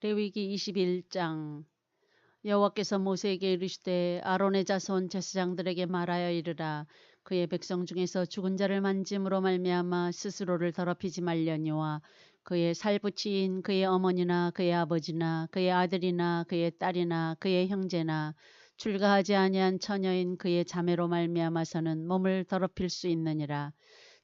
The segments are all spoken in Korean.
레위기 21장. 여호와께서 모세에게 이르시되 아론의 자손 제사장들에게 말하여 이르라. 그의 백성 중에서 죽은 자를 만짐으로 말미암아 스스로를 더럽히지 말려니와 그의 살부치인 그의 어머니나 그의 아버지나 그의 아들이나 그의 딸이나 그의 형제나 출가하지 아니한 처녀인 그의 자매로 말미암아서는 몸을 더럽힐 수 있느니라.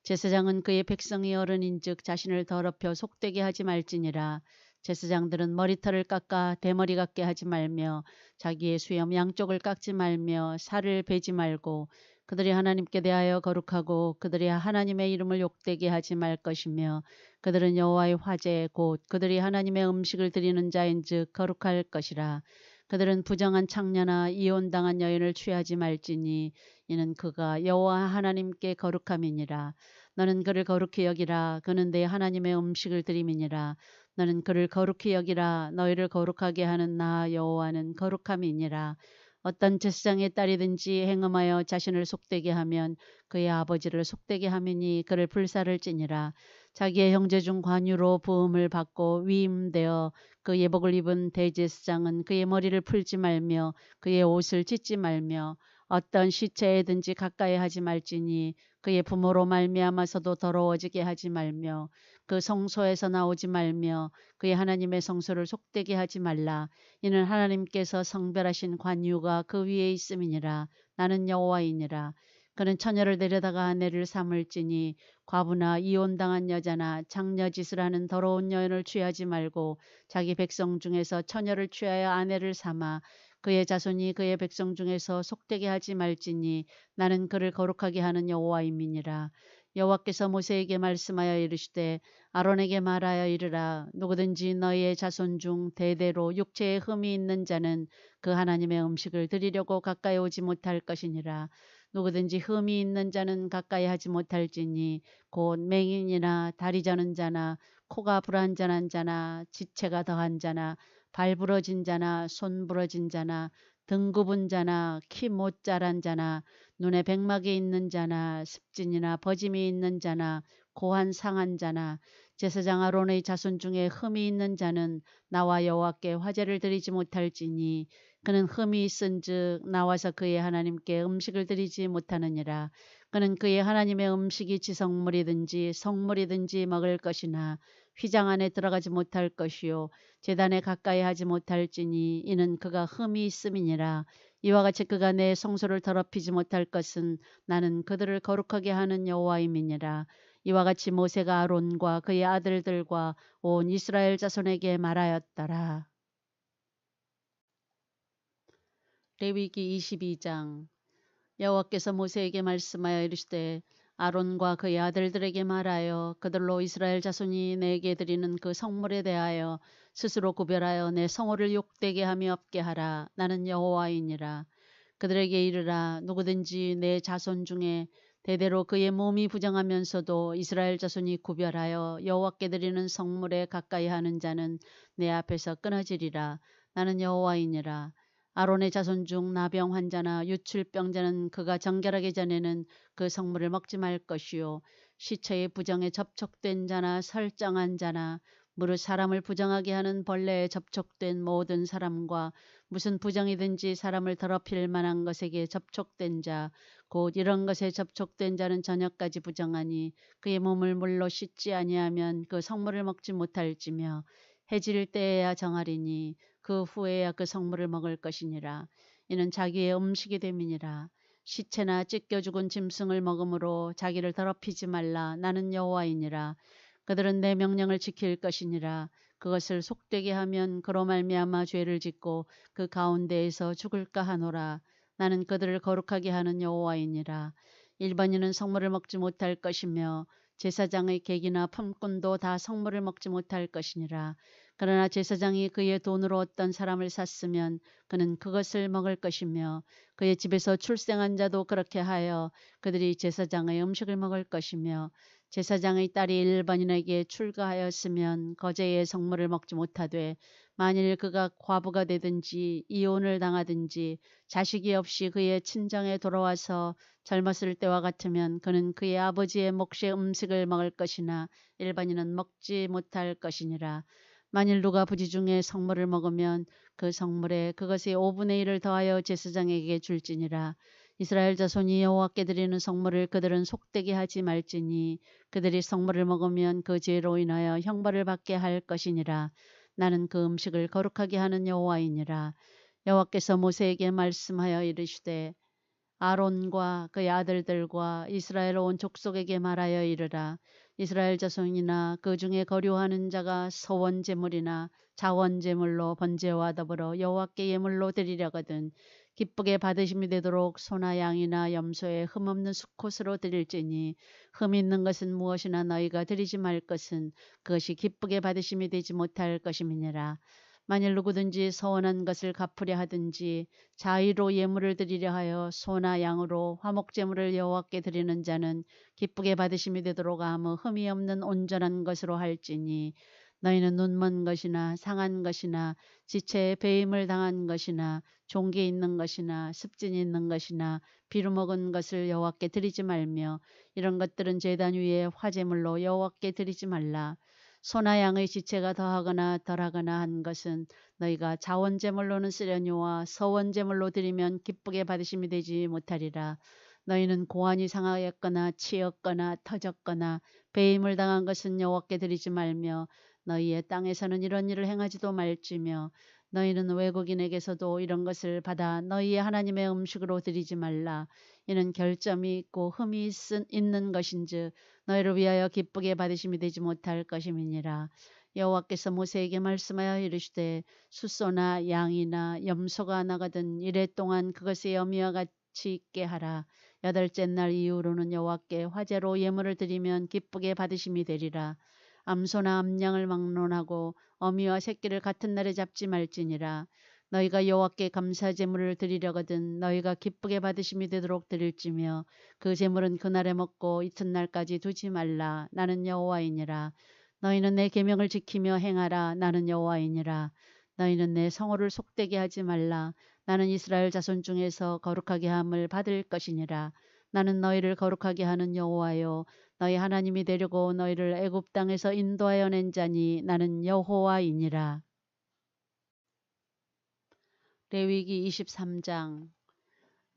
제사장은 그의 백성이 어른인즉 자신을 더럽혀 속되게 하지 말지니라. 제사장들은 머리털을 깎아 대머리 같게 하지 말며 자기의 수염 양쪽을 깎지 말며 살을 베지 말고 그들이 하나님께 대하여 거룩하고 그들이 하나님의 이름을 욕되게 하지 말 것이며 그들은 여호와의 화제 곧 그들이 하나님의 음식을 드리는 자인즉 거룩할 것이라. 그들은 부정한 창녀나 이혼당한 여인을 취하지 말지니 이는 그가 여호와 하나님께 거룩함이니라. 너는 그를 거룩히 여기라. 그는 내 하나님의 음식을 드림이니라. 너는 그를 거룩히 여기라. 너희를 거룩하게 하는 나 여호와는 거룩함이니라. 어떤 제사장의 딸이든지 행음하여 자신을 속되게 하면 그의 아버지를 속되게 하미니 그를 불살을지니라. 자기의 형제 중 관유로 부음을 받고 위임되어 그 예복을 입은 대제사장은 그의 머리를 풀지 말며 그의 옷을 찢지 말며 어떤 시체에든지 가까이 하지 말지니 그의 부모로 말미암아서도 더러워지게 하지 말며 그 성소에서 나오지 말며 그의 하나님의 성소를 속되게 하지 말라. 이는 하나님께서 성별하신 관유가 그 위에 있음이니라. 나는 여호와이니라. 그는 처녀를 데려다가 아내를 삼을지니 과부나 이혼당한 여자나 장녀짓을 하는 더러운 여인을 취하지 말고 자기 백성 중에서 처녀를 취하여 아내를 삼아 그의 자손이 그의 백성 중에서 속되게 하지 말지니 나는 그를 거룩하게 하는 여호와임이니라. 여호와께서 모세에게 말씀하여 이르시되 아론에게 말하여 이르라. 누구든지 너희의 자손 중 대대로 육체에 흠이 있는 자는 그 하나님의 음식을 드리려고 가까이 오지 못할 것이니라. 누구든지 흠이 있는 자는 가까이 하지 못할지니 곧 맹인이나 다리 저는 자나 코가 불안전한 자나 지체가 더한 자나 발 부러진 자나 손 부러진 자나 등 굽은 자나 키 못 자란 자나 눈에 백막이 있는 자나 습진이나 버짐이 있는 자나 고한 상한 자나 제사장 아론의 자손 중에 흠이 있는 자는 나와 여호와께 화제를 드리지 못할지니 그는 흠이 있은즉 나와서 그의 하나님께 음식을 드리지 못하느니라. 그는 그의 하나님의 음식이 지성물이든지 성물이든지 먹을 것이나 휘장 안에 들어가지 못할 것이요 제단에 가까이 하지 못할지니 이는 그가 흠이 있음이니라. 이와 같이 그가 내 성소를 더럽히지 못할 것은 나는 그들을 거룩하게 하는 여호와임이니라. 이와 같이 모세가 아론과 그의 아들들과 온 이스라엘 자손에게 말하였더라. 레위기 22장. 여호와께서 모세에게 말씀하여 이르시되 아론과 그의 아들들에게 말하여 그들로 이스라엘 자손이 내게 드리는 그 성물에 대하여 스스로 구별하여 내 성호를 욕되게 함이 없게 하라. 나는 여호와이니라. 그들에게 이르라. 누구든지 내 자손 중에 대대로 그의 몸이 부정하면서도 이스라엘 자손이 구별하여 여호와께 드리는 성물에 가까이 하는 자는 내 앞에서 끊어지리라. 나는 여호와이니라. 아론의 자손 중 나병 환자나 유출병자는 그가 정결하기 전에는 그 성물을 먹지 말 것이요 시체의 부정에 접촉된 자나 설정한 자나 무릇 사람을 부정하게 하는 벌레에 접촉된 모든 사람과 무슨 부정이든지 사람을 더럽힐 만한 것에게 접촉된 자 곧 이런 것에 접촉된 자는 저녁까지 부정하니 그의 몸을 물로 씻지 아니하면 그 성물을 먹지 못할지며 해질 때에야 정하리니 그 후에야 그 성물을 먹을 것이니라. 이는 자기의 음식이 됨이니라. 시체나 찢겨 죽은 짐승을 먹음으로 자기를 더럽히지 말라. 나는 여호와이니라. 그들은 내 명령을 지킬 것이니라. 그것을 속되게 하면 그로 말미암아 죄를 짓고 그 가운데에서 죽을까 하노라. 나는 그들을 거룩하게 하는 여호와이니라. 일반인은 성물을 먹지 못할 것이며 제사장의 객이나 품꾼도 다 성물을 먹지 못할 것이니라. 그러나 제사장이 그의 돈으로 어떤 사람을 샀으면 그는 그것을 먹을 것이며 그의 집에서 출생한 자도 그렇게 하여 그들이 제사장의 음식을 먹을 것이며 제사장의 딸이 일반인에게 출가하였으면 거제의 성물을 먹지 못하되 만일 그가 과부가 되든지 이혼을 당하든지 자식이 없이 그의 친정에 돌아와서 젊었을 때와 같으면 그는 그의 아버지의 몫의 음식을 먹을 것이나 일반인은 먹지 못할 것이니라. 만일 누가 부지 중에 성물을 먹으면 그 성물에 그것의 5분의 1을 더하여 제사장에게 줄지니라. 이스라엘 자손이 여호와께 드리는 성물을 그들은 속되게 하지 말지니 그들이 성물을 먹으면 그 죄로 인하여 형벌을 받게 할 것이니라. 나는 그 음식을 거룩하게 하는 여호와이니라. 여호와께서 모세에게 말씀하여 이르시되 아론과 그의 아들들과 이스라엘 온 족속에게 말하여 이르라. 이스라엘 자손이나 그 중에 거류하는 자가 서원 제물이나 자원 제물로 번제와 더불어 여호와께 예물로 드리려거든 기쁘게 받으심이 되도록 소나 양이나 염소에 흠없는 수컷으로 드릴지니 흠 있는 것은 무엇이나 너희가 드리지 말 것은 그것이 기쁘게 받으심이 되지 못할 것임이니라. 만일 누구든지 서원한 것을 갚으려 하든지 자의로 예물을 드리려 하여 소나 양으로 화목제물을 여호와께 드리는 자는 기쁘게 받으심이 되도록 아무 흠이 없는 온전한 것으로 할지니 너희는 눈먼 것이나 상한 것이나 지체에 배임을 당한 것이나 종기 있는 것이나 습진이 있는 것이나 비루 먹은 것을 여호와께 드리지 말며 이런 것들은 제단 위에 화제물로 여호와께 드리지 말라. 소나 양의 지체가 더하거나 덜하거나 한 것은 너희가 자원제물로는 쓰려니와 서원제물로 드리면 기쁘게 받으심이 되지 못하리라. 너희는 고환이 상하였거나 치였거나 터졌거나 배임을 당한 것은 여호와께 드리지 말며 너희의 땅에서는 이런 일을 행하지도 말지며 너희는 외국인에게서도 이런 것을 받아 너희의 하나님의 음식으로 드리지 말라. 이는 결점이 있고 흠이 있는 것인즉 너희를 위하여 기쁘게 받으심이 되지 못할 것임이니라. 여호와께서 모세에게 말씀하여 이르시되 숫소나 양이나 염소가 나가든 이래 동안 그것의 어미와 같이 있게 하라. 여덟째 날 이후로는 여호와께 화제로 예물을 드리면 기쁘게 받으심이 되리라. 암소나 암양을 막론하고 어미와 새끼를 같은 날에 잡지 말지니라. 너희가 여호와께 감사 제물을 드리려거든 너희가 기쁘게 받으심이 되도록 드릴지며 그 제물은 그날에 먹고 이튿날까지 두지 말라. 나는 여호와이니라. 너희는 내 계명을 지키며 행하라. 나는 여호와이니라. 너희는 내 성호를 속되게 하지 말라. 나는 이스라엘 자손 중에서 거룩하게 함을 받을 것이니라. 나는 너희를 거룩하게 하는 여호와요 너희 하나님이 되려고 너희를 애굽 땅에서 인도하여 낸 자니 나는 여호와이니라. 레위기 23장.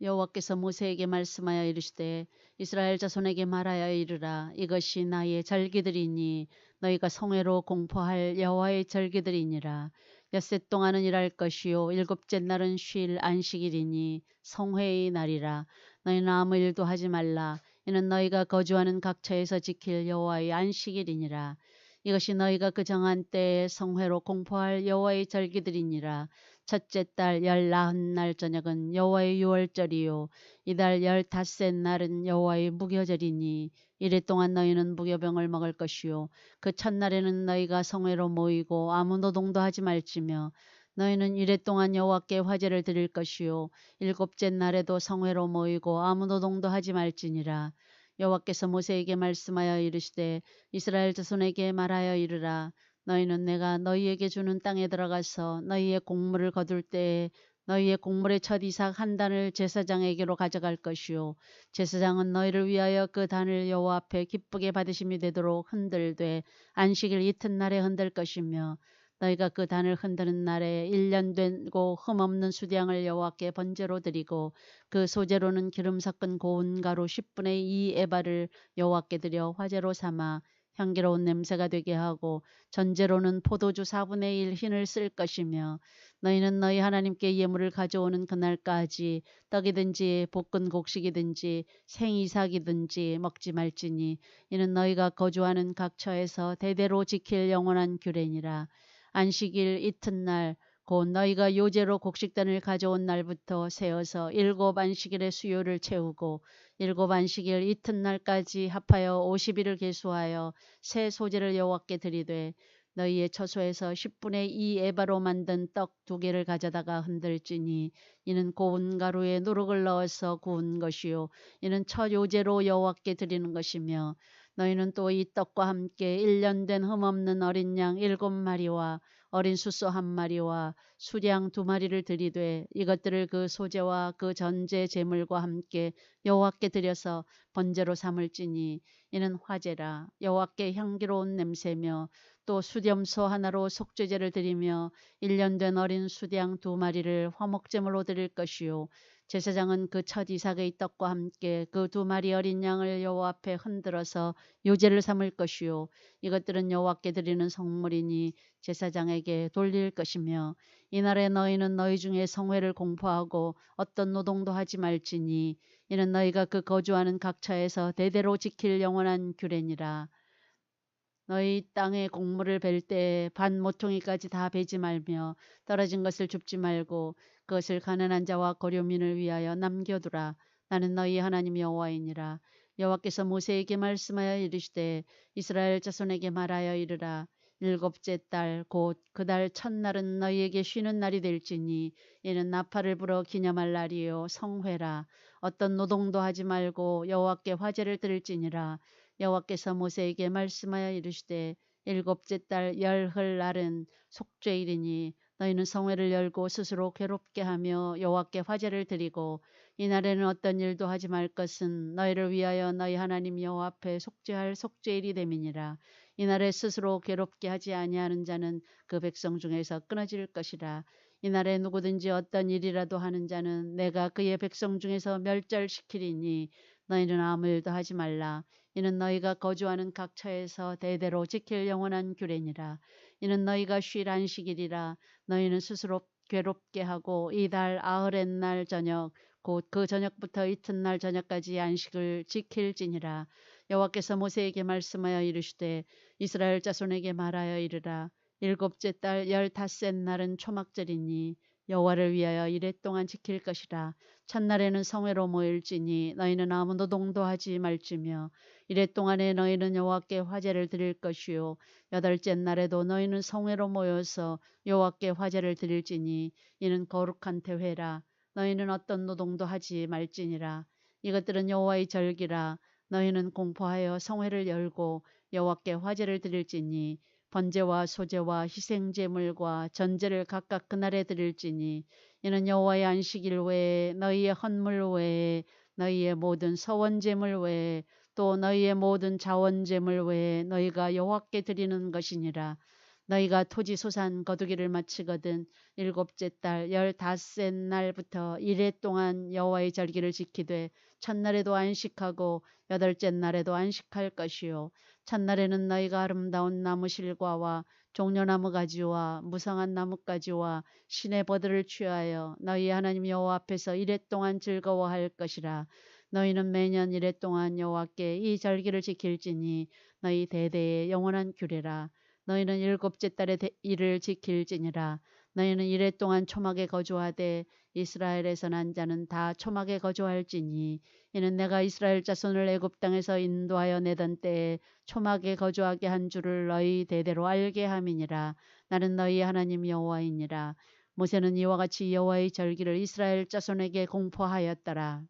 여호와께서 모세에게 말씀하여 이르시되 이스라엘 자손에게 말하여 이르라. 이것이 나의 절기들이니 너희가 성회로 공포할 여호와의 절기들이니라. 엿새 동안은 일할 것이요 일곱째 날은 쉴 안식일이니 성회의 날이라. 너희는 아무 일도 하지 말라. 이는 너희가 거주하는 각 처에서 지킬 여호와의 안식일이니라. 이것이 너희가 그 정한 때에 성회로 공포할 여호와의 절기들이니라. 첫째 달 19날 저녁은 여호와의 유월절이요 이달 15셋 날은 여호와의 무교절이니 이래 동안 너희는 무교병을 먹을 것이요 그 첫날에는 너희가 성회로 모이고 아무 노동도 하지 말지며 너희는 이래 동안 여호와께 화제를 드릴 것이요 일곱째 날에도 성회로 모이고 아무 노동도 하지 말지니라. 여호와께서 모세에게 말씀하여 이르시되 이스라엘 자손에게 말하여 이르라. 너희는 내가 너희에게 주는 땅에 들어가서 너희의 곡물을 거둘 때에 너희의 곡물의 첫 이삭 한 단을 제사장에게로 가져갈 것이요 제사장은 너희를 위하여 그 단을 여호와 앞에 기쁘게 받으심이 되도록 흔들되 안식일 이튿날에 흔들 것이며 너희가 그 단을 흔드는 날에 1년 되고 흠없는 수량을 여호와께 번제로 드리고 그 소제로는 기름 섞은 고운 가루 10분의 2 에바를 여호와께 드려 화제로 삼아 향기로운 냄새가 되게 하고 전제로는 포도주 4분의 1 흰을 쓸 것이며 너희는 너희 하나님께 예물을 가져오는 그날까지 떡이든지 볶은 곡식이든지 생이삭이든지 먹지 말지니 이는 너희가 거주하는 각 처에서 대대로 지킬 영원한 규례니라. 안식일 이튿날 곧 너희가 요제로 곡식단을 가져온 날부터 세어서 7 안식일의 수요를 채우고 7 안식일 이튿날까지 합하여 50일을 계수하여 새 소제를 여호와께 드리되 너희의 처소에서 10분의 2 에바로 만든 떡 2개를 가져다가 흔들지니 이는 고운 가루에 누룩을 넣어서 구운 것이요 이는 첫 요제로 여호와께 드리는 것이며 너희는 또 이 떡과 함께 1년 된 흠없는 어린 양 7마리와 어린 숫소 1마리와 수량 2마리를 드리되 이것들을 그 소제와 그 전제 제물과 함께 여호와께 드려서 번제로 삼을지니 이는 화제라. 여호와께 향기로운 냄새며 또 수렴소 하나로 속죄제를 드리며 1년 된 어린 수양 2마리를 화목제물로 드릴 것이요 제사장은 그 첫 이삭의 떡과 함께 그 2마리 어린 양을 여호와 앞에 흔들어서 요제를 삼을 것이요 이것들은 여호와께 드리는 성물이니 제사장에게 돌릴 것이며 이날에 너희는 너희 중에 성회를 공포하고 어떤 노동도 하지 말지니 이는 너희가 그 거주하는 각 처에서 대대로 지킬 영원한 규례니라. 너희 땅에 곡물을 벨 때 반 모퉁이까지 다 베지 말며 떨어진 것을 줍지 말고 그것을 가난한 자와 고려민을 위하여 남겨두라. 나는 너희 하나님 여호와이니라. 여호와께서 모세에게 말씀하여 이르시되 이스라엘 자손에게 말하여 이르라. 7째 달 곧 그 달 첫날은 너희에게 쉬는 날이 될지니 이는 나팔을 불어 기념할 날이요 성회라. 어떤 노동도 하지 말고 여호와께 화제를 드릴지니라. 여호와께서 모세에게 말씀하여 이르시되 7째 달 열흘 날은 속죄일이니 너희는 성회를 열고 스스로 괴롭게 하며 여호와께 화제를 드리고 이날에는 어떤 일도 하지 말 것은 너희를 위하여 너희 하나님 여호와 앞에 속죄할 속죄일이 됨이니라. 이날에 스스로 괴롭게 하지 아니하는 자는 그 백성 중에서 끊어질 것이라. 이날에 누구든지 어떤 일이라도 하는 자는 내가 그의 백성 중에서 멸절시키리니 너희는 아무 일도 하지 말라. 이는 너희가 거주하는 각 처에서 대대로 지킬 영원한 규례니라. 이는 너희가 쉴 안식일이라. 너희는 스스로 괴롭게 하고 이달 아흐렛 날 저녁 곧 그 저녁부터 이튿날 저녁까지 안식을 지킬지니라. 여호와께서 모세에게 말씀하여 이르시되 이스라엘 자손에게 말하여 이르라. 7째 달 15셋 날은 초막절이니 여호와를 위하여 이레 동안 지킬 것이라. 첫날에는 성회로 모일지니 너희는 아무 노동도 하지 말지며 이레 동안에 너희는 여호와께 화제를 드릴 것이요 8째 날에도 너희는 성회로 모여서 여호와께 화제를 드릴지니 이는 거룩한 대회라. 너희는 어떤 노동도 하지 말지니라. 이것들은 여호와의 절기라. 너희는 공포하여 성회를 열고 여호와께 화제를 드릴지니 번제와 소제와 희생제물과 전제를 각각 그날에 드릴지니 이는 여호와의 안식일 외에 너희의 헌물 외에 너희의 모든 서원제물 외에 또 너희의 모든 자원제물 외에 너희가 여호와께 드리는 것이니라. 너희가 토지 소산 거두기를 마치거든 7째 달 15셋 날부터 이레 동안 여호와의 절기를 지키되 첫날에도 안식하고 8째 날에도 안식할 것이요 첫날에는 너희가 아름다운 나무 실과와 종려나무 가지와 무성한 나뭇가지와 신의 버들을 취하여 너희 하나님 여호와 앞에서 이레 동안 즐거워할 것이라. 너희는 매년 이레 동안 여호와께 이 절기를 지킬지니 너희 대대의 영원한 규례라. 너희는 7째 달에 이를 지킬지니라. 너희는 이레 동안 초막에 거주하되 이스라엘에서 난 자는 다 초막에 거주할지니 이는 내가 이스라엘 자손을 애굽 땅에서 인도하여 내던 때에 초막에 거주하게 한 줄을 너희 대대로 알게 함이니라. 나는 너희 하나님 여호와이니라. 모세는 이와 같이 여호와의 절기를 이스라엘 자손에게 공포하였더라.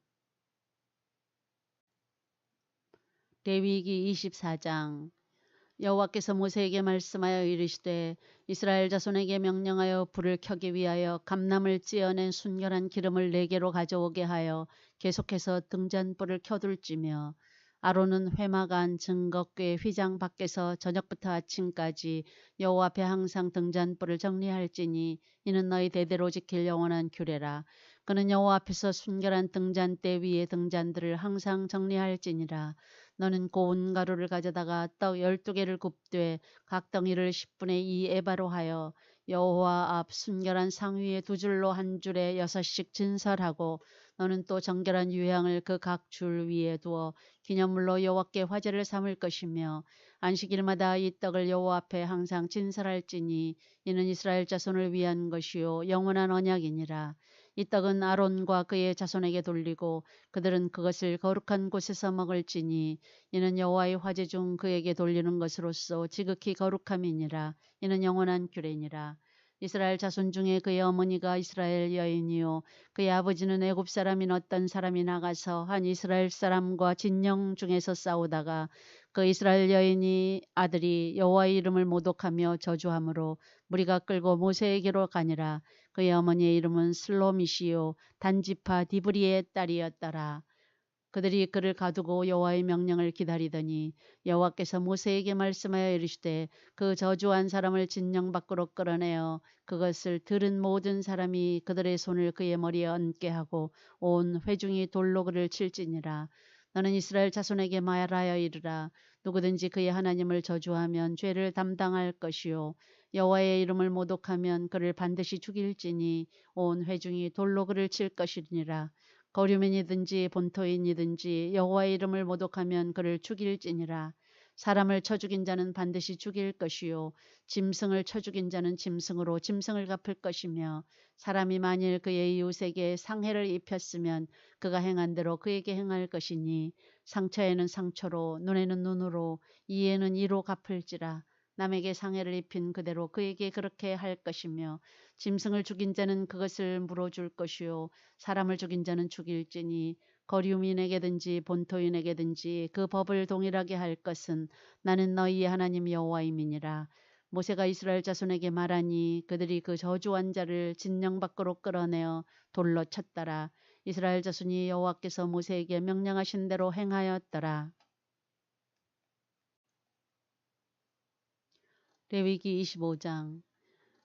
레위기 24장. 여호와께서 모세에게 말씀하여 이르시되 이스라엘 자손에게 명령하여 불을 켜기 위하여 감람을 찌어낸 순결한 기름을 4개로 가져오게 하여 계속해서 등잔불을 켜둘지며 아론은 회막안 증거궤 휘장 밖에서 저녁부터 아침까지 여호와 앞에 항상 등잔불을 정리할지니 이는 너희 대대로 지킬 영원한 규례라. 그는 여호와 앞에서 순결한 등잔대 위에 등잔들을 항상 정리할지니라. 너는 고운 가루를 가져다가 떡 12개를 굽되 각 덩이를 10분의 2 에바로 하여 여호와 앞 순결한 상 위에 2줄로 한 줄에 6씩 진설하고 너는 또 정결한 유향을 그 각 줄 위에 두어 기념물로 여호와께 화제를 삼을 것이며 안식일마다 이 떡을 여호와 앞에 항상 진설할지니 이는 이스라엘 자손을 위한 것이요 영원한 언약이니라. 이 떡은 아론과 그의 자손에게 돌리고 그들은 그것을 거룩한 곳에서 먹을지니 이는 여호와의 화제 중 그에게 돌리는 것으로서 지극히 거룩함이니라. 이는 영원한 규례니라. 이스라엘 자손 중에 그의 어머니가 이스라엘 여인이요 그의 아버지는 애굽 사람인 어떤 사람이 나가서 한 이스라엘 사람과 진영 중에서 싸우다가 그 이스라엘 여인이 아들이 여호와의 이름을 모독하며 저주함으로 무리가 끌고 모세에게로 가니라. 그의 어머니의 이름은 슬로미시요 단지파 디브리의 딸이었더라. 그들이 그를 가두고 여호와의 명령을 기다리더니 여호와께서 모세에게 말씀하여 이르시되 그 저주한 사람을 진영 밖으로 끌어내어 그것을 들은 모든 사람이 그들의 손을 그의 머리에 얹게 하고 온 회중이 돌로 그를 칠지니라. 너는 이스라엘 자손에게 말하여 이르라. 누구든지 그의 하나님을 저주하면 죄를 담당할 것이요 여호와의 이름을 모독하면 그를 반드시 죽일지니 온 회중이 돌로 그를 칠 것이니라. 거류민이든지 본토인이든지 여호와의 이름을 모독하면 그를 죽일지니라. 사람을 쳐 죽인 자는 반드시 죽일 것이요 짐승을 쳐 죽인 자는 짐승으로 짐승을 갚을 것이며 사람이 만일 그의 이웃에게 상해를 입혔으면 그가 행한 대로 그에게 행할 것이니 상처에는 상처로 눈에는 눈으로 이에는 이로 갚을지라. 남에게 상해를 입힌 그대로 그에게 그렇게 할 것이며 짐승을 죽인 자는 그것을 물어줄 것이요 사람을 죽인 자는 죽일지니 거류민에게든지 본토인에게든지 그 법을 동일하게 할 것은 나는 너희의 하나님 여호와임이니라. 모세가 이스라엘 자손에게 말하니 그들이 그 저주한 자를 진영 밖으로 끌어내어 돌로 쳤더라. 이스라엘 자손이 여호와께서 모세에게 명령하신 대로 행하였더라. 레위기 25장.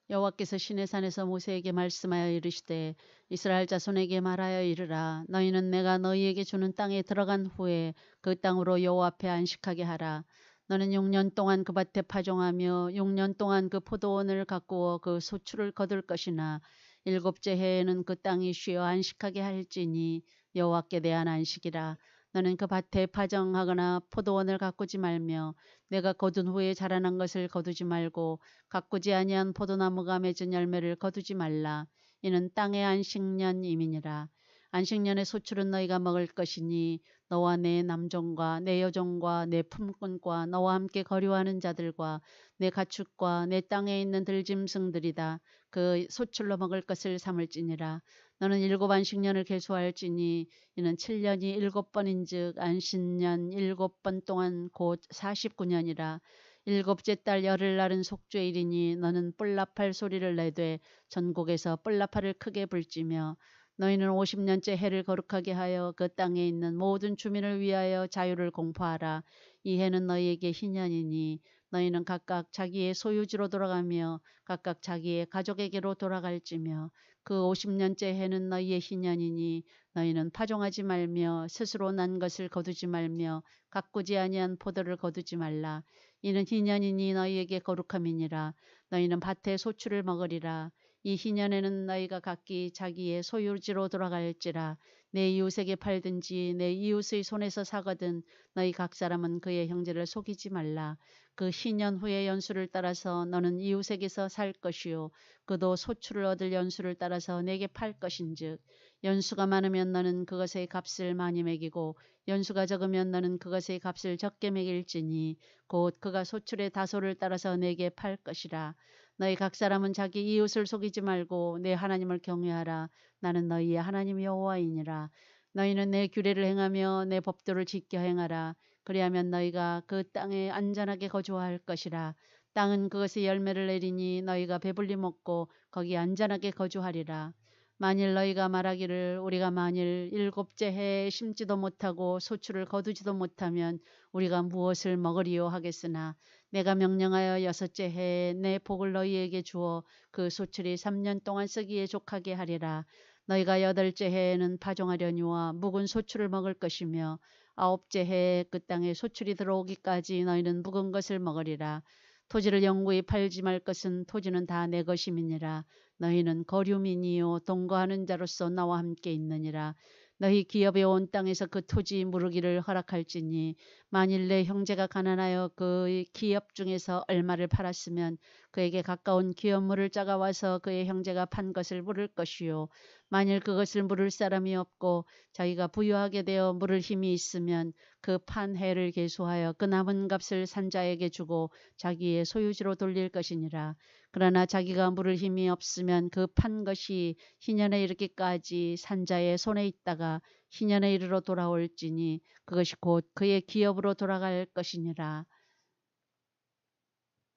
여호와께서 시내산에서 모세에게 말씀하여 이르시되 이스라엘 자손에게 말하여 이르라. 너희는 내가 너희에게 주는 땅에 들어간 후에 그 땅으로 여호와 앞에 안식하게 하라. 너는 6년 동안 그 밭에 파종하며 6년 동안 그 포도원을 가꾸어 그 소출을 거둘 것이나 일곱째 해에는 그 땅이 쉬어 안식하게 할지니 여호와께 대한 안식이라. 너는 그 밭에 파종하거나 포도원을 가꾸지 말며 내가 거둔 후에 자라난 것을 거두지 말고 가꾸지 아니한 포도나무가 맺은 열매를 거두지 말라. 이는 땅의 안식년임이니라. 안식년의 소출은 너희가 먹을 것이니 너와 내 남종과 내 여종과 내 품꾼과 너와 함께 거류하는 자들과 내 가축과 내 땅에 있는 들짐승들이다. 그 소출로 먹을 것을 삼을지니라. 너는 일곱 안식년을 계수할지니 이는 7년이 7번인즉 안식년 7번 동안 곧 49년이라. 일곱째 달 열흘날은 속죄일이니 너는 뿔나팔 소리를 내되 전국에서 뿔나팔을 크게 불지며 너희는 50년째 해를 거룩하게 하여 그 땅에 있는 모든 주민을 위하여 자유를 공포하라. 이 해는 너희에게 희년이니 너희는 각각 자기의 소유지로 돌아가며 각각 자기의 가족에게로 돌아갈지며 그 50년째 해는 너희의 희년이니 너희는 파종하지 말며 스스로 난 것을 거두지 말며 가꾸지 아니한 포도를 거두지 말라. 이는 희년이니 너희에게 거룩함이니라. 너희는 밭의 소출을 먹으리라. 이 희년에는 너희가 각기 자기의 소유지로 돌아갈지라. 내 이웃에게 팔든지 내 이웃의 손에서 사거든 너희 각 사람은 그의 형제를 속이지 말라. 그 희년 후의 연수를 따라서 너는 이웃에게서 살 것이요 그도 소출을 얻을 연수를 따라서 내게 팔 것인즉 연수가 많으면 너는 그것의 값을 많이 매기고 연수가 적으면 너는 그것의 값을 적게 매길지니 곧 그가 소출의 다소를 따라서 내게 팔 것이라. 너희 각 사람은 자기 이웃을 속이지 말고 내 하나님을 경외하라. 나는 너희의 하나님 여호와이니라. 너희는 내 규례를 행하며 내 법도를 지켜 행하라. 그리하면 너희가 그 땅에 안전하게 거주할 것이라. 땅은 그것의 열매를 내리니 너희가 배불리 먹고 거기 안전하게 거주하리라. 만일 너희가 말하기를 우리가 만일 일곱째 해에 심지도 못하고 소출을 거두지도 못하면 우리가 무엇을 먹으리요 하겠으나 내가 명령하여 여섯째 해에 내 복을 너희에게 주어 그 소출이 3년 동안 쓰기에 족하게 하리라. 너희가 여덟째 해에는 파종하려니와 묵은 소출을 먹을 것이며 아홉째 해에 그 땅에 소출이 들어오기까지 너희는 묵은 것을 먹으리라. 토지를 영구히 팔지 말 것은 토지는 다 내 것임이니라. 너희는 거류민이요 동거하는 자로서 나와 함께 있느니라. 너희 기업에 온 땅에서 그 토지 무르기를 허락할지니 만일 내 형제가 가난하여 그의 기업 중에서 얼마를 팔았으면 그에게 가까운 기업물을 짜가와서 그의 형제가 판 것을 물을 것이요 만일 그것을 물을 사람이 없고 자기가 부유하게 되어 물을 힘이 있으면 그 판 해를 계수하여 그 남은 값을 산자에게 주고 자기의 소유지로 돌릴 것이니라. 그러나 자기가 물을 힘이 없으면 그 판 것이 희년에 이르기까지 산자의 손에 있다가 희년에 이르러 돌아올지니 그것이 곧 그의 기업으로 돌아갈 것이니라.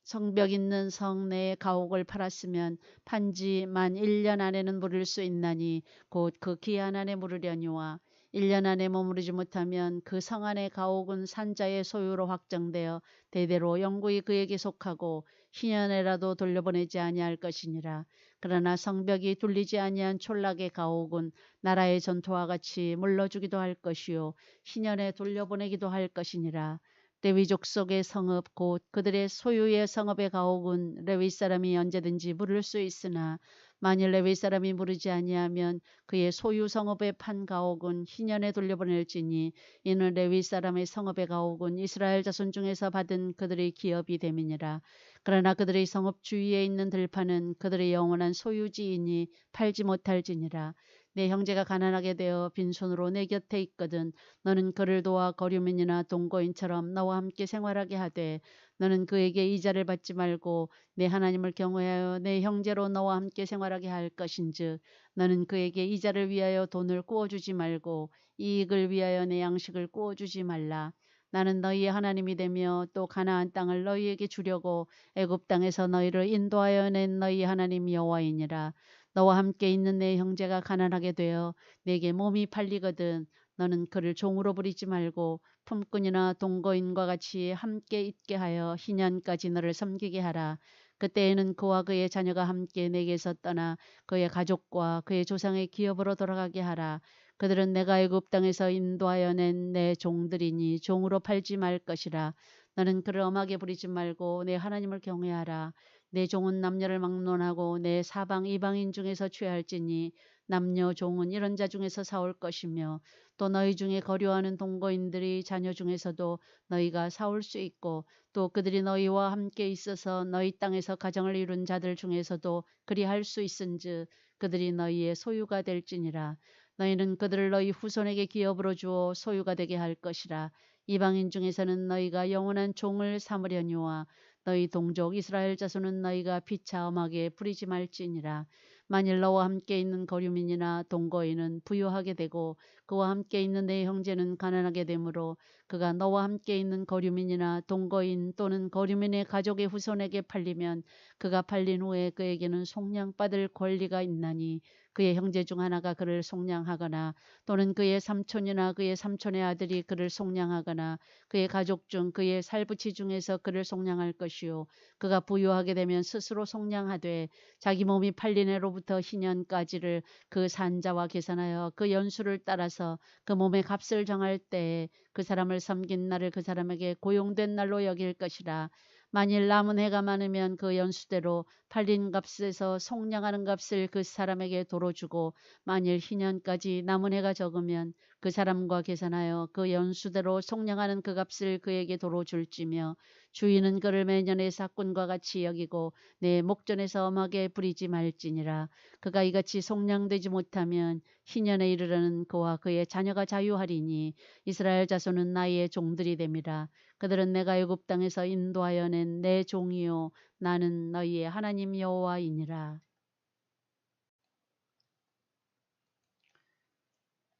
성벽 있는 성 내에 가옥을 팔았으면 판지 만 1년 안에는 물을 수 있나니 곧 그 기한 안에 물으려니와 1년 안에 머무르지 못하면 그 성 안의 가옥은 산자의 소유로 확정되어 대대로 영구히 그에게 속하고 희년에라도 돌려보내지 아니할 것이니라. 그러나 성벽이 뚫리지 아니한 촌락의 가옥은 나라의 전토와 같이 물러주기도 할 것이요 희년에 돌려보내기도 할 것이니라. 레위 족속의 성읍 곧 그들의 소유의 성읍의 가옥은 레위 사람이 언제든지 물을 수 있으나 만일 레위 사람이 물으지 아니하면 그의 소유 성읍의 판 가옥은 희년에 돌려보낼지니 이는 레위 사람의 성읍의 가옥은 이스라엘 자손 중에서 받은 그들의 기업이 됨이니라. 그러나 그들의 성읍 주위에 있는 들판은 그들의 영원한 소유지이니 팔지 못할지니라. 내 형제가 가난하게 되어 빈손으로 내 곁에 있거든 너는 그를 도와 거류민이나 동거인처럼 너와 함께 생활하게 하되 너는 그에게 이자를 받지 말고 내 하나님을 경외하여 내 형제로 너와 함께 생활하게 할 것인즉 너는 그에게 이자를 위하여 돈을 구워주지 말고 이익을 위하여 내 양식을 구워주지 말라. 나는 너희의 하나님이 되며 또 가나안 땅을 너희에게 주려고 애굽 땅에서 너희를 인도하여 낸 너희 하나님 여호와이니라. 너와 함께 있는 내 형제가 가난하게 되어 내게 몸이 팔리거든 너는 그를 종으로 부리지 말고 품꾼이나 동거인과 같이 함께 있게 하여 희년까지 너를 섬기게 하라. 그때에는 그와 그의 자녀가 함께 내게서 떠나 그의 가족과 그의 조상의 기업으로 돌아가게 하라. 그들은 내가 애굽 땅에서 인도하여 낸 내 종들이니 종으로 팔지 말 것이라. 너는 그를 엄하게 부리지 말고 내 하나님을 경외하라. 내 종은 남녀를 막론하고 내 사방 이방인 중에서 취할지니 남녀 종은 이런 자 중에서 사올 것이며 또 너희 중에 거류하는 동거인들이 자녀 중에서도 너희가 사올 수 있고 또 그들이 너희와 함께 있어서 너희 땅에서 가정을 이룬 자들 중에서도 그리할 수 있은즉 그들이 너희의 소유가 될지니라. 너희는 그들을 너희 후손에게 기업으로 주어 소유가 되게 할 것이라. 이방인 중에서는 너희가 영원한 종을 삼으려니와 너희 동족 이스라엘 자손은 너희가 비차엄하게 부리지 말지니라. 만일 너와 함께 있는 거류민이나 동거인은 부유하게 되고 그와 함께 있는 내 형제는 가난하게 되므로 그가 너와 함께 있는 거류민이나 동거인 또는 거류민의 가족의 후손에게 팔리면 그가 팔린 후에 그에게는 속량받을 권리가 있나니 그의 형제 중 하나가 그를 속량하거나 또는 그의 삼촌이나 그의 삼촌의 아들이 그를 속량하거나 그의 가족 중 그의 살부치 중에서 그를 속량할 것이요 그가 부유하게 되면 스스로 속량하되 자기 몸이 팔린 해로부터 희년까지를 그 산자와 계산하여 그 연수를 따라서 그 몸의 값을 정할 때에 그 사람을 섬긴 날을 그 사람에게 고용된 날로 여길 것이라. 만일 남은 해가 많으면 그 연수대로 팔린 값에서 속량하는 값을 그 사람에게 도로 주고 만일 희년까지 남은 해가 적으면 그 사람과 계산하여 그 연수대로 속량하는 그 값을 그에게 도로 줄지며 주인은 그를 매년의 삭군과 같이 여기고 내 목전에서 엄하게 부리지 말지니라. 그가 이같이 속량되지 못하면 희년에 이르러는 그와 그의 자녀가 자유하리니 이스라엘 자손은 나의 종들이 됨이라. 그들은 내가 애굽 땅에서 인도하여 낸 내 종이요 나는 너희의 하나님 여호와이니라.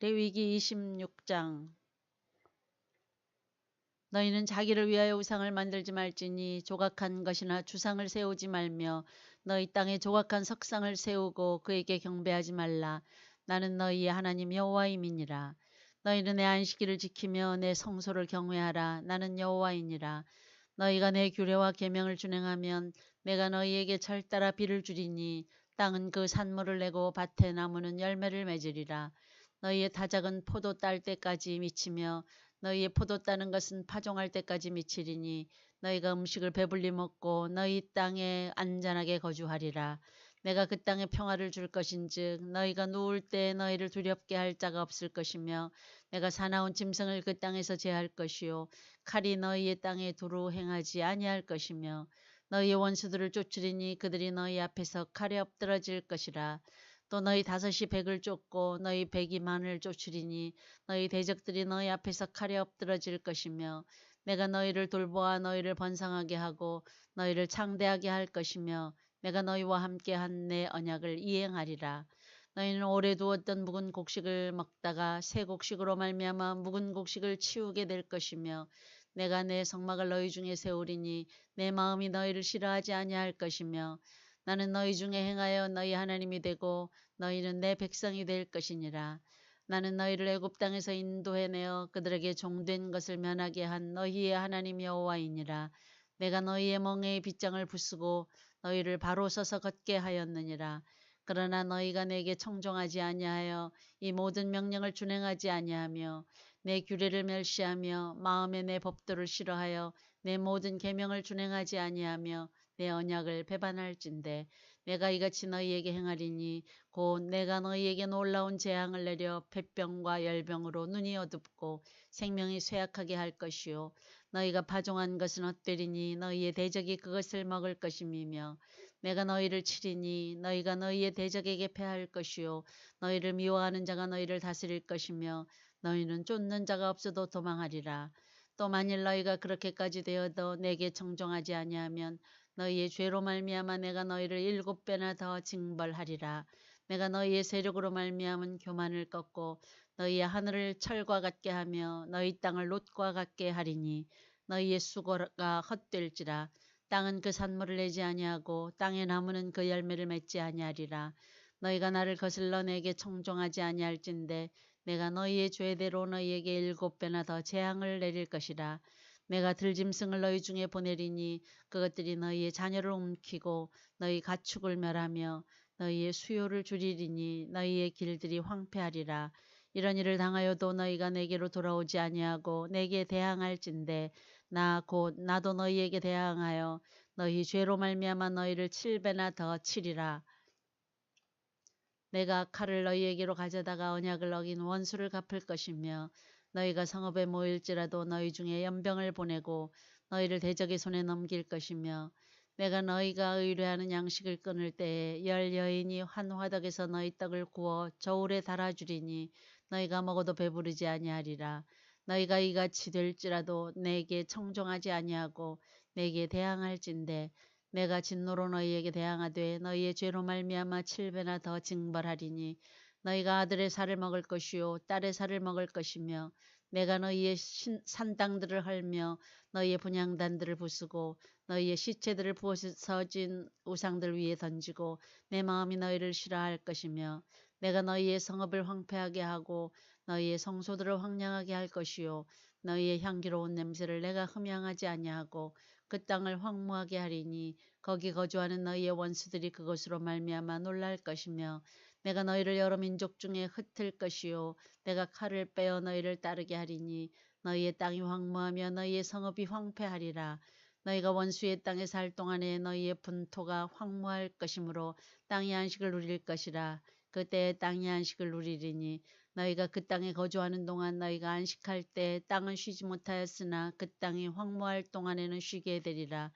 레위기 26장. 너희는 자기를 위하여 우상을 만들지 말지니 조각한 것이나 주상을 세우지 말며 너희 땅에 조각한 석상을 세우고 그에게 경배하지 말라. 나는 너희의 하나님 여호와임이니라. 너희는 내 안식일을 지키며 내 성소를 경외하라. 나는 여호와이니라. 너희가 내 규례와 계명을 준행하면 내가 너희에게 철따라 비를 주리니 땅은 그 산물을 내고 밭의 나무는 열매를 맺으리라. 너희의 타작은 포도 딸 때까지 미치며 너희의 포도 따는 것은 파종할 때까지 미치리니 너희가 음식을 배불리 먹고 너희 땅에 안전하게 거주하리라. 내가 그 땅에 평화를 줄 것인즉 너희가 누울 때 너희를 두렵게 할 자가 없을 것이며 내가 사나운 짐승을 그 땅에서 제할 것이요 칼이 너희의 땅에 두루 행하지 아니할 것이며 너희의 원수들을 쫓으리니 그들이 너희 앞에서 칼에 엎드러질 것이라. 또 너희 다섯이 백을 쫓고 너희 백이 만을 쫓으리니 너희 대적들이 너희 앞에서 칼에 엎드러질 것이며 내가 너희를 돌보아 너희를 번성하게 하고 너희를 창대하게 할 것이며 내가 너희와 함께한 내 언약을 이행하리라. 너희는 오래 두었던 묵은 곡식을 먹다가 새 곡식으로 말미암아 묵은 곡식을 치우게 될 것이며 내가 내 성막을 너희 중에 세우리니 내 마음이 너희를 싫어하지 아니할 것이며 나는 너희 중에 행하여 너희 하나님이 되고 너희는 내 백성이 될 것이니라. 나는 너희를 애굽 땅에서 인도해내어 그들에게 종된 것을 면하게 한 너희의 하나님 여호와이니라. 내가 너희의 멍에의 빗장을 부수고 너희를 바로 서서 걷게 하였느니라. 그러나 너희가 내게 청종하지 아니하여 이 모든 명령을 준행하지 아니하며 내 규례를 멸시하며 마음에 내 법도를 싫어하여 내 모든 계명을 준행하지 아니하며 내 언약을 배반할진대 내가 이같이 너희에게 행하리니 곧 내가 너희에게 놀라운 재앙을 내려 폐병과 열병으로 눈이 어둡고 생명이 쇠약하게 할 것이요 너희가 파종한 것은 헛되리니 너희의 대적이 그것을 먹을 것임이며 내가 너희를 치리니 너희가 너희의 대적에게 패할 것이요 너희를 미워하는 자가 너희를 다스릴 것이며 너희는 쫓는 자가 없어도 도망하리라. 또 만일 너희가 그렇게까지 되어도 내게 청종하지 아니하면 너희의 죄로 말미암아 내가 너희를 7배나 더 징벌하리라. 내가 너희의 세력으로 말미암은 교만을 꺾고 너희의 하늘을 철과 같게 하며 너희 땅을 놋과 같게 하리니 너희의 수고가 헛될지라. 땅은 그 산물을 내지 아니하고 땅의 나무는 그 열매를 맺지 아니하리라. 너희가 나를 거슬러 내게 청종하지 아니할진대 내가 너희의 죄대로 너희에게 7배나 더 재앙을 내릴 것이라. 내가 들짐승을 너희 중에 보내리니 그것들이 너희의 자녀를 움키고 너희 가축을 멸하며 너희의 수요를 줄이리니 너희의 길들이 황폐하리라. 이런 일을 당하여도 너희가 내게로 돌아오지 아니하고 내게 대항할진대 나 곧 나도 너희에게 대항하여 너희 죄로 말미암아 너희를 7배나 더 치리라. 내가 칼을 너희에게로 가져다가 언약을 어긴 원수를 갚을 것이며 너희가 성읍에 모일지라도 너희 중에 연병을 보내고 너희를 대적의 손에 넘길 것이며 내가 너희가 의뢰하는 양식을 끊을 때에 열 여인이 한 화덕에서 너희 떡을 구워 저울에 달아주리니 너희가 먹어도 배부르지 아니하리라. 너희가 이같이 될지라도 내게 청종하지 아니하고 내게 대항할진대 내가 진노로 너희에게 대항하되 너희의 죄로 말미암아 7배나 더 징벌하리니 너희가 아들의 살을 먹을 것이요 딸의 살을 먹을 것이며 내가 너희의 산당들을 헐며 너희의 분향단들을 부수고 너희의 시체들을 부서진 우상들 위에 던지고 내 마음이 너희를 싫어할 것이며 내가 너희의 성읍을 황폐하게 하고 너희의 성소들을 황량하게 할 것이요 너희의 향기로운 냄새를 내가 흠향하지 아니하고 그 땅을 황무하게 하리니 거기 거주하는 너희의 원수들이 그것으로 말미암아 놀랄 것이며 내가 너희를 여러 민족 중에 흩을 것이요 내가 칼을 빼어 너희를 따르게 하리니 너희의 땅이 황무하며 너희의 성읍이 황폐하리라. 너희가 원수의 땅에 살 동안에 너희의 분토가 황무할 것이므로 땅이 안식을 누릴 것이라. 그때에 땅이 안식을 누리리니 너희가 그 땅에 거주하는 동안 너희가 안식할 때 땅은 쉬지 못하였으나 그 땅이 황무할 동안에는 쉬게 되리라.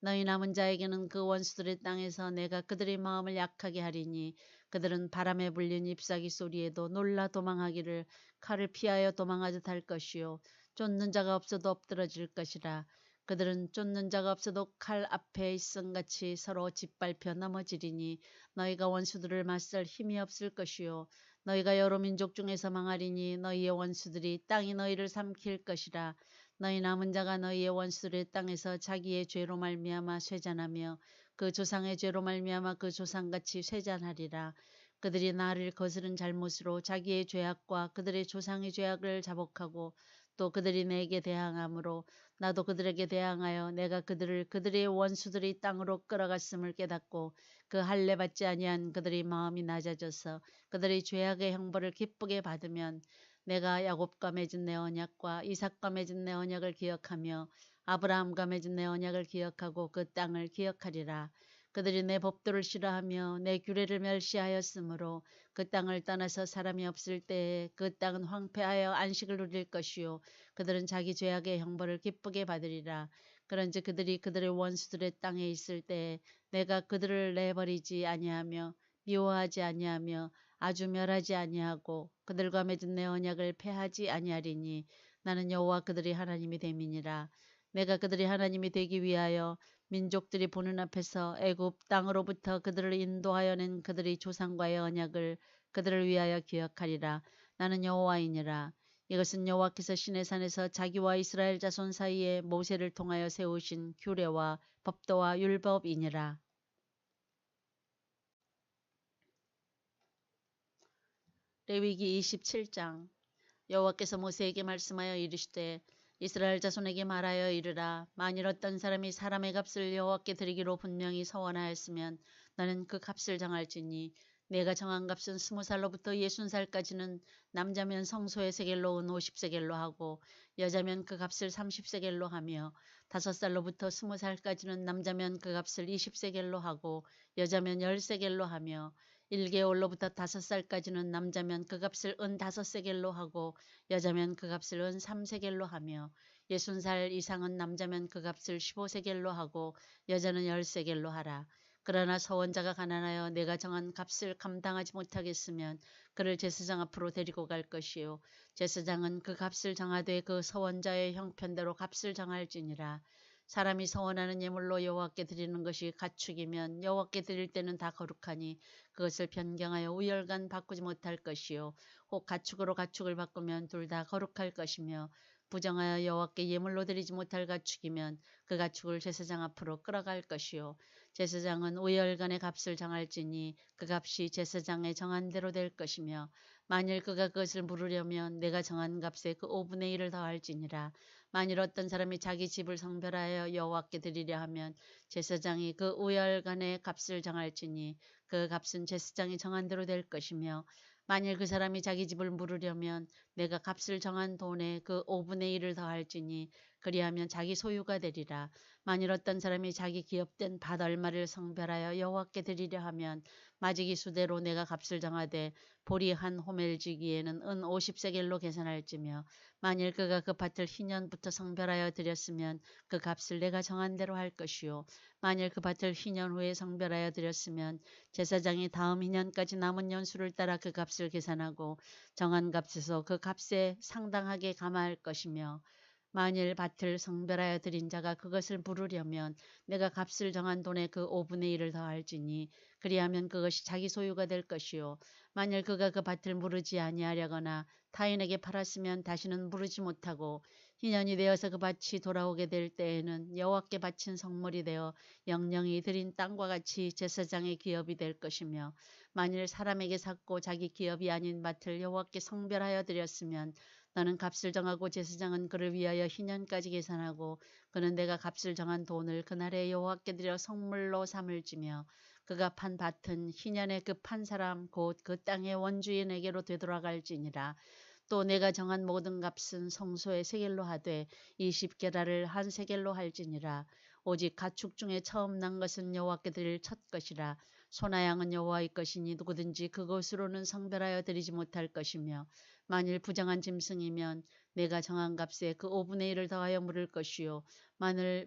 너희 남은 자에게는 그 원수들의 땅에서 내가 그들의 마음을 약하게 하리니 그들은 바람에 불린 잎사귀 소리에도 놀라 도망하기를 칼을 피하여 도망하듯 할 것이요 쫓는 자가 없어도 엎드러질 것이라. 그들은 쫓는 자가 없어도 칼 앞에 있음같이 서로 짓밟혀 넘어지리니 너희가 원수들을 맞설 힘이 없을 것이요 너희가 여러 민족 중에서 망하리니 너희의 원수들이 땅이 너희를 삼킬 것이라. 너희 남은 자가 너희의 원수들의 땅에서 자기의 죄로 말미암아 쇠잔하며 그 조상의 죄로 말미암아 그 조상같이 쇠잔하리라. 그들이 나를 거스른 잘못으로 자기의 죄악과 그들의 조상의 죄악을 자복하고 또 그들이 내게 대항함으로 나도 그들에게 대항하여 내가 그들을 그들의 원수들의 땅으로 끌어갔음을 깨닫고 그 할례 받지 아니한 그들의 마음이 낮아져서 그들의 죄악의 형벌을 기쁘게 받으면 내가 야곱과 맺은 내 언약과 이삭과 맺은 내 언약을 기억하며 아브라함과 맺은 내 언약을 기억하고 그 땅을 기억하리라. 그들이 내 법도를 싫어하며 내 규례를 멸시하였으므로 그 땅을 떠나서 사람이 없을 때에 그 땅은 황폐하여 안식을 누릴 것이요 그들은 자기 죄악의 형벌을 기쁘게 받으리라. 그런즉 그들이 그들의 원수들의 땅에 있을 때에 내가 그들을 내버리지 아니하며 미워하지 아니하며 아주 멸하지 아니하고 그들과 맺은 내 언약을 폐하지 아니하리니 나는 여호와 그들의 하나님이 됨이니라. 내가 그들의 하나님이 되기 위하여 민족들이 보는 앞에서 애굽 땅으로부터 그들을 인도하여 낸 그들의 조상과의 언약을 그들을 위하여 기억하리라. 나는 여호와이니라. 이것은 여호와께서 시내산에서 자기와 이스라엘 자손 사이에 모세를 통하여 세우신 규례와 법도와 율법이니라. 레위기 27장. 여호와께서 모세에게 말씀하여 이르시되 이스라엘 자손에게 말하여 이르라. 만일 어떤 사람이 사람의 값을 여호와께 드리기로 분명히 서원하였으면 너는 그 값을 정할지니 내가 정한 값은 20살로부터 60살까지는 남자면 성소의 세겔로 은 50세겔로 하고 여자면 그 값을 30세겔로 하며 5살로부터 20살까지는 남자면 그 값을 20세겔로 하고 여자면 10세겔로 하며 1개월로부터 5살까지는 남자면 그 값을 은 5세겔로 하고 여자면 그 값을 은 3세겔로 하며 60살 이상은 남자면 그 값을 15세겔로 하고 여자는 10세겔로 하라. 그러나 서원자가 가난하여 내가 정한 값을 감당하지 못하겠으면 그를 제사장 앞으로 데리고 갈 것이요 제사장은 그 값을 정하되 그 서원자의 형편대로 값을 정할지니라. 사람이 서원하는 예물로 여호와께 드리는 것이 가축이면 여호와께 드릴 때는 다 거룩하니 그것을 변경하여 우열간 바꾸지 못할 것이요 혹 가축으로 가축을 바꾸면 둘 다 거룩할 것이며 부정하여 여호와께 예물로 드리지 못할 가축이면 그 가축을 제사장 앞으로 끌어갈 것이요 제사장은 우열간의 값을 정할지니 그 값이 제사장의 정한 대로 될 것이며 만일 그가 그것을 물으려면 내가 정한 값에 그 5분의 1을 더할지니라. 만일 어떤 사람이 자기 집을 성별하여 여호와께 드리려 하면 제사장이 그 우열간의 값을 정할지니 그 값은 제사장이 정한 대로 될 것이며 만일 그 사람이 자기 집을 물으려면 내가 값을 정한 돈에 그 5분의 1을 더할지니 그리하면 자기 소유가 되리라. 만일 어떤 사람이 자기 기업된 밭 얼마를 성별하여 여호와께 드리려 하면 마지기 수대로 내가 값을 정하되 보리 한 호멜지기에는 은 50세겔로 계산할지며 만일 그가 그 밭을 희년부터 성별하여 드렸으면 그 값을 내가 정한 대로 할 것이요 만일 그 밭을 희년 후에 성별하여 드렸으면 제사장이 다음 희년까지 남은 연수를 따라 그 값을 계산하고 정한 값에서 그 값에 상당하게 감할 것이며 만일 밭을 성별하여 드린 자가 그것을 물으려면 내가 값을 정한 돈의 그 5분의 1을 더할지니 그리하면 그것이 자기 소유가 될 것이요 만일 그가 그 밭을 무르지 아니하려거나 타인에게 팔았으면 다시는 무르지 못하고 희년이 되어서 그 밭이 돌아오게 될 때에는 여호와께 바친 성물이 되어 영영이 드린 땅과 같이 제사장의 기업이 될 것이며 만일 사람에게 샀고 자기 기업이 아닌 밭을 여호와께 성별하여 드렸으면 너는 값을 정하고 제사장은 그를 위하여 희년까지 계산하고 그는 내가 값을 정한 돈을 그날에 여호와께 드려 성물로 삼을지며 그가 판 밭은 희년에 그 판 사람 곧 그 땅의 원주인에게로 되돌아갈지니라. 또 내가 정한 모든 값은 성소의 세겔로 하되 20게라를 한 세겔로 할지니라. 오직 가축 중에 처음 난 것은 여호와께 드릴 첫 것이라. 소나 양은 여호와의 것이니 누구든지 그것으로는 성별하여 드리지 못할 것이며 만일 부정한 짐승이면 내가 정한 값에 그 5분의 1을 더하여 물을 것이요 만일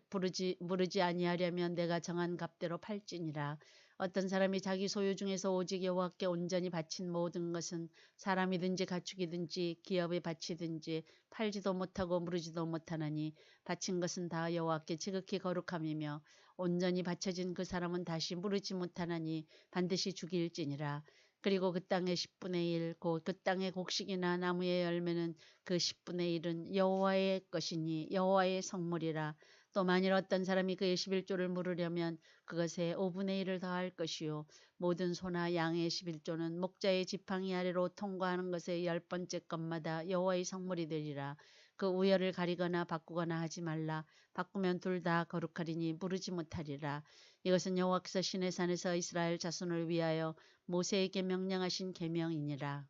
무르지 아니하려면 내가 정한 값대로 팔지니라. 어떤 사람이 자기 소유 중에서 오직 여호와께 온전히 바친 모든 것은 사람이든지 가축이든지 기업에 바치든지 팔지도 못하고 무르지도 못하나니 바친 것은 다 여호와께 지극히 거룩함이며 온전히 바쳐진 그 사람은 다시 무르지 못하나니 반드시 죽일지니라. 그리고 그 땅의 10분의 1 곧 그 땅의 곡식이나 나무의 열매는 그 10분의 1은 여호와의 것이니 여호와의 성물이라. 또 만일 어떤 사람이 그의 11조를 물으려면 그것에 5분의 1을 더할 것이요 모든 소나 양의 11조는 목자의 지팡이 아래로 통과하는 것의 10번째 것마다 여호와의 성물이 되리라. 그 우열을 가리거나 바꾸거나 하지 말라. 바꾸면 둘 다 거룩하리니 무르지 못하리라. 이것은 여호와께서 시내산에서 이스라엘 자손을 위하여 모세에게 명령하신 계명이니라.